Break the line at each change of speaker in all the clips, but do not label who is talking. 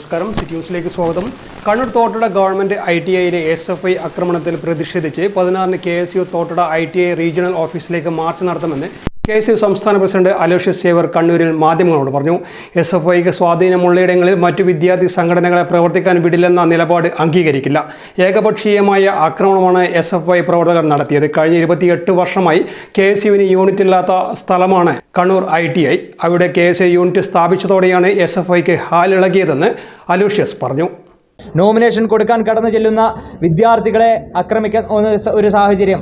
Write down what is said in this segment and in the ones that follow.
നമസ്കാരം, സിറ്റി ന്യൂസിലേക്ക് സ്വാഗതം. കണ്ണൂർ തോട്ടട ഗവൺമെന്റ് ITIയിലെ SFI ആക്രമണത്തിൽ പ്രതിഷേധിച്ച് 16-ന് KSU തോട്ടട ITI റീജിയണൽ ഓഫീസിലേക്ക് മാർച്ച് നടത്തുമെന്ന് KSU സംസ്ഥാന പ്രസിഡന്റ് അലോഷ്യസ് സേവർ കണ്ണൂരിൽ മാധ്യമങ്ങളോട് പറഞ്ഞു. SFIക്ക് സ്വാധീനമുള്ളയിടങ്ങളിൽ മറ്റു വിദ്യാർത്ഥി സംഘടനകളെ പ്രവർത്തിക്കാൻ വിടില്ലെന്ന നിലപാട് അംഗീകരിക്കില്ല. ഏകപക്ഷീയമായ ആക്രമണമാണ് SFI പ്രവർത്തകർ നടത്തിയത്. കഴിഞ്ഞ 28 വർഷമായി KSUവിന് യൂണിറ്റ് ഇല്ലാത്ത സ്ഥലമാണ് കണ്ണൂർ ITI. അവിടെ KSU യൂണിറ്റ് സ്ഥാപിച്ചതോടെയാണ് SFIക്ക് ഹാലിളകിയതെന്ന് അലോഷ്യസ് പറഞ്ഞു.
നോമിനേഷൻ കൊടുക്കാൻ കടന്നു ചെല്ലുന്ന വിദ്യാർത്ഥികളെ ആക്രമിക്കുന്ന ഒരു സാഹചര്യം,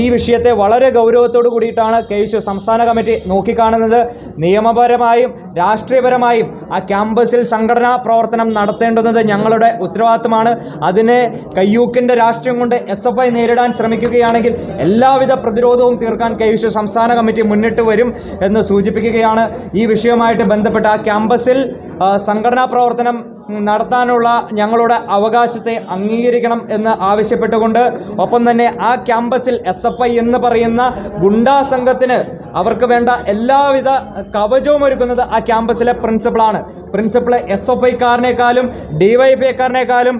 ഈ വിഷയത്തെ വളരെ ഗൗരവത്തോടു കൂടിയിട്ടാണ് KSU സംസ്ഥാന കമ്മിറ്റി നോക്കിക്കാണുന്നത്. നിയമപരമായും രാഷ്ട്രീയപരമായും ആ ക്യാമ്പസിൽ സംഘടനാ പ്രവർത്തനം നടത്തേണ്ടുന്നത് ഞങ്ങളുടെ ഉത്തരവാദിത്തമാണ്. അതിനെ കയ്യൂക്കിൻ്റെ രാഷ്ട്രീയം കൊണ്ട് SFI നേരിടാൻ ശ്രമിക്കുകയാണെങ്കിൽ എല്ലാവിധ പ്രതിരോധവും തീർക്കാൻ KSU സംസ്ഥാന കമ്മിറ്റി മുന്നിട്ട് വരും എന്ന് സൂചിപ്പിക്കുകയാണ്. ഈ വിഷയവുമായിട്ട് ബന്ധപ്പെട്ട് ആ ക്യാമ്പസിൽ സംഘടനാ പ്രവർത്തനം നടത്താനുള്ള ഞങ്ങളുടെ അവകാശത്തെ അംഗീകരിക്കണം എന്ന് ആവശ്യപ്പെട്ടുകൊണ്ട്, ഒപ്പം തന്നെ ആ ക്യാമ്പസിൽ SFI എന്ന് പറയുന്ന ഗുണ്ടാ സംഘത്തിന് അവർക്ക് വേണ്ട എല്ലാവിധ കവചവും ഒരുക്കുന്നത് ആ ക്യാമ്പസിലെ പ്രിൻസിപ്പളാണ്. പ്രിൻസിപ്പൾ SFIക്കാരനേക്കാളും DYFIക്കാരനേക്കാളും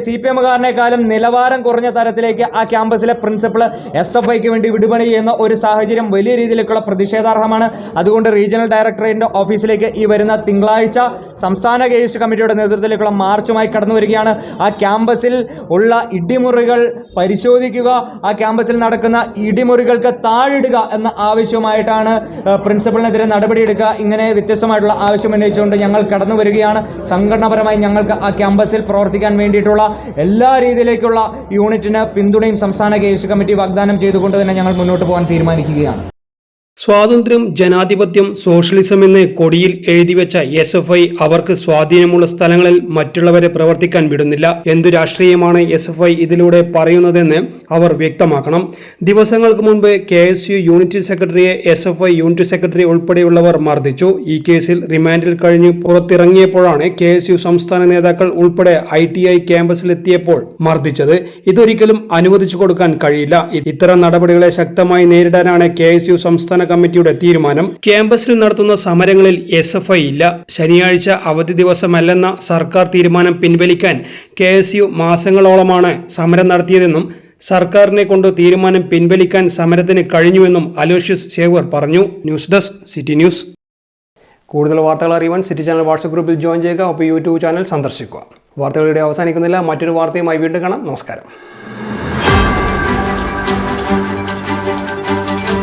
CPMകാരനേക്കാളും നിലവാരം കുറഞ്ഞ തരത്തിലേക്ക് ആ ക്യാമ്പസിലെ പ്രിൻസിപ്പൾ SFIക്ക് വേണ്ടി വിടുപണി ചെയ്യുന്ന ഒരു സാഹചര്യം വലിയ രീതിയിലേക്കുള്ള പ്രതിഷേധാർഹമാണ്. അതുകൊണ്ട് റീജിയണൽ ഡയറക്ടറേറ്റിൻ്റെ ഓഫീസിലേക്ക് ഈ വരുന്ന തിങ്കളാഴ്ച സംസ്ഥാന KSU കമ്മിറ്റിയുടെ നേതൃത്വത്തിലേക്കുള്ള മാർച്ചുമായി കടന്നു വരികയാണ്. ആ ക്യാമ്പസിൽ ഉള്ള ഇടിമുറികൾ പരിശോധിക്കുക, ആ ക്യാമ്പസിൽ നടക്കുന്ന ഇടിമുറികൾക്ക് താഴിടുക എന്ന ആവശ്യമായിട്ടാണ് പ്രിൻസിപ്പളിനെതിരെ നടപടിയെടുക്കുക. ഇങ്ങനെ വ്യത്യസ്തമായിട്ടുള്ള ആവശ്യം ഉന്നയിച്ചുകൊണ്ട് ഞങ്ങൾ കടന്നു വരികയാണ്. സംഘടനാപരമായി ഞങ്ങൾക്ക് ആ ക്യാമ്പസിൽ പ്രവർത്തിക്കാൻ വേണ്ടിയിട്ടുള്ള എല്ലാ രീതിയിലേക്കുള്ള യൂണിറ്റിന് പിന്തുണയും സംസ്ഥാന KSU കമ്മിറ്റി വാഗ്ദാനം ചെയ്തുകൊണ്ട് തന്നെ ഞങ്ങൾ മുന്നോട്ട് പോകാൻ തീരുമാനിക്കുകയാണ്.
സ്വാതന്ത്ര്യം, ജനാധിപത്യം, സോഷ്യലിസം എന്ന് കൊടിയിൽ എഴുതിവെച്ച SFI അവർക്ക് സ്വാധീനമുള്ള സ്ഥലങ്ങളിൽ മറ്റുള്ളവരെ പ്രവർത്തിക്കാൻ വിടുന്നില്ല. എന്തു രാഷ്ട്രീയമാണ് SFI ഇതിലൂടെ പറയുന്നതെന്ന് അവർ വ്യക്തമാക്കണം. ദിവസങ്ങൾക്ക് മുൻപ് KSU യൂണിറ്റ് സെക്രട്ടറിയെ SFI യൂണിറ്റ് സെക്രട്ടറി ഉൾപ്പെടെയുള്ളവർ മർദ്ദിച്ചു. ഈ കേസിൽ റിമാൻഡിൽ കഴിഞ്ഞ് പുറത്തിറങ്ങിയപ്പോഴാണ് KSU സംസ്ഥാന നേതാക്കൾ ഉൾപ്പെടെ ITI ക്യാമ്പസിലെത്തിയപ്പോൾ മർദ്ദിച്ചത്. ഇതൊരിക്കലും അനുവദിച്ചു കൊടുക്കാൻ കഴിയില്ല. ഇത്തരം നടപടികളെ ശക്തമായി നേരിടാനാണ് KSU സംസ്ഥാന കമ്മിറ്റിയുടെ തീരുമാനം. ക്യാമ്പസിൽ നടത്തുന്ന സമരങ്ങളിൽ SFI ഇല്ല. ശനിയാഴ്ച അവധി ദിവസമല്ലെന്ന സർക്കാർ തീരുമാനം പിൻവലിക്കാൻ KSU മാസങ്ങളോളമാണ് സമരം നടത്തിയതെന്നും സർക്കാരിനെ കൊണ്ട് തീരുമാനം പിൻവലിക്കാൻ സമരത്തിന് കഴിഞ്ഞുവെന്നും അലോഷ്യസ് സേവർ പറഞ്ഞു. News desk, city news. കൂടുതൽ വാർത്തകൾ അറിയുവാൻ സിറ്റി ചാനൽ വാട്സ്ആപ്പ് ഗ്രൂപ്പിൽ ജോയിൻ ചെയ്യുക. ഒപ്പം YouTube ചാനൽ സന്ദർശിക്കുക. വാർത്തകളുടെ അവസാനിക്കുന്നില്ല. മറ്റൊരു വാർത്തയുമായി വീണ്ടും കാണാം. നമസ്കാരം.